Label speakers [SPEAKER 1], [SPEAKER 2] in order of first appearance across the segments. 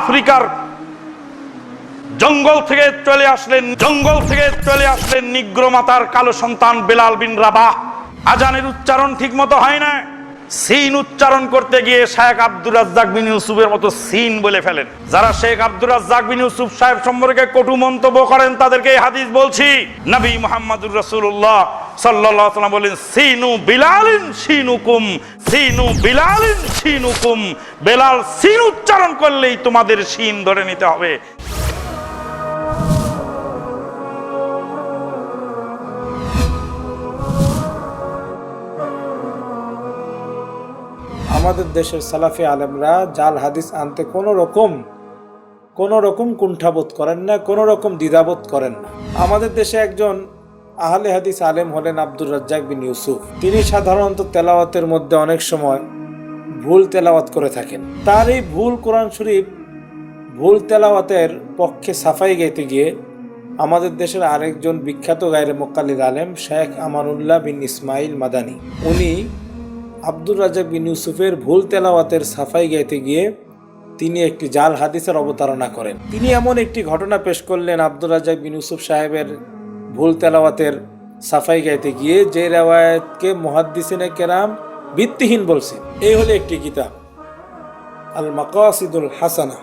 [SPEAKER 1] আফ্রিকার জঙ্গল থেকে চলে আসলেন নিগ্রো মাতার কালো সন্তান বেলাল বিন রাবাহ। আজানের উচ্চারণ ঠিক মতো হয় না, সিন উচ্চারণ করতে গিয়ে শেখ আব্দুর রাজ্জাক বিন ইউসুফের মতো সিন বলে ফেলেন। যারা শেখ আব্দুর রাজ্জাক বিন ইউসুফ সাহেব সম্পর্কে কটু মন্তব্য করেন তাদেরকে এই হাদিস বলছি। নবী মুহাম্মদুর রাসূলুল্লাহ সাল্লাল্লাহু আলাইহি ওয়াসাল্লাম বলেন, সিনু বিলালিন সিনুকুম, সিনু বিলালিন সিনুকুম। বেলাল সিন উচ্চারণ করলেই তোমাদের সিন ধরে নিতে হবে।
[SPEAKER 2] আমাদের দেশের সালাফি আলেমরা জাল হাদিস আনতে কোনো রকম কুণ্ঠাবোধ করেন না, কোনো রকম দ্বিধাবোধ করেন না। আমাদের দেশে একজন আহলে হাদিস আলেম হলেন আব্দুর রাজ্জাক বিন ইউসুফ। তিনি সাধারণত তেলাওয়াতের মধ্যে অনেক সময় ভুল তেলাওয়াত করে থাকেন। তার এই ভুল কোরআন শরীফ ভুল তেলাওয়াতের পক্ষে সাফাই গাইতে গিয়ে আমাদের দেশের আরেকজন বিখ্যাত গায়রে মুকাল্লিদ আলেম শেখ আমানুল্লাহ বিন ইসমাইল মাদানী, উনি আব্দুর রাজ্জাক বিন ইউসুফের ভুল তেলাওয়াতের সাফাই গাইতে গিয়ে তিনি একটি জাল হাদিসের অবতারণা করেন। তিনি এমন একটি ঘটনা পেশ করলেন আব্দুর রাজ্জাক বিন ইউসুফ সাহেবের ভুল তেলাওয়াতের সাফাই গাইতে গিয়ে, যে রেওয়ায়াতকে মুহাদ্দিসিনে কেরাম ভিত্তিহীন বলছেন। এই হলো একটি কিতাব, আল মাকাসিদুল হাসানা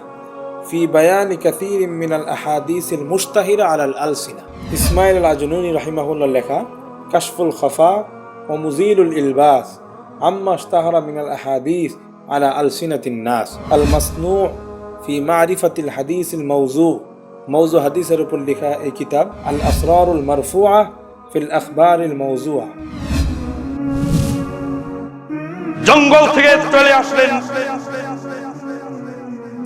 [SPEAKER 2] ফি বায়ানি কাসীরিন মিনাল আহাদিসিল মুশতাহিরা আলাল আলসিনা। ইসমাইল আল আজনুনী রাহিমাহুল্লাহ লেখা কাশফুল খাফা ও মুজিলুল ইলবাস আম্মা ইশতাহারা মিনাল আহাদিস আলা আলসিনাতিন নাস। আল মাসনু ফি মারিফাতিল হাদিসিল মৌজু হাদিসের উপর লেখা এই কিতাব। আল আসরারুল মারফুআ ফিল আখবারিল মাওজুআ।
[SPEAKER 1] জঙ্গল থেকে চলে আসলেন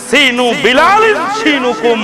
[SPEAKER 1] সিনু বিলালিন সিনুকুম,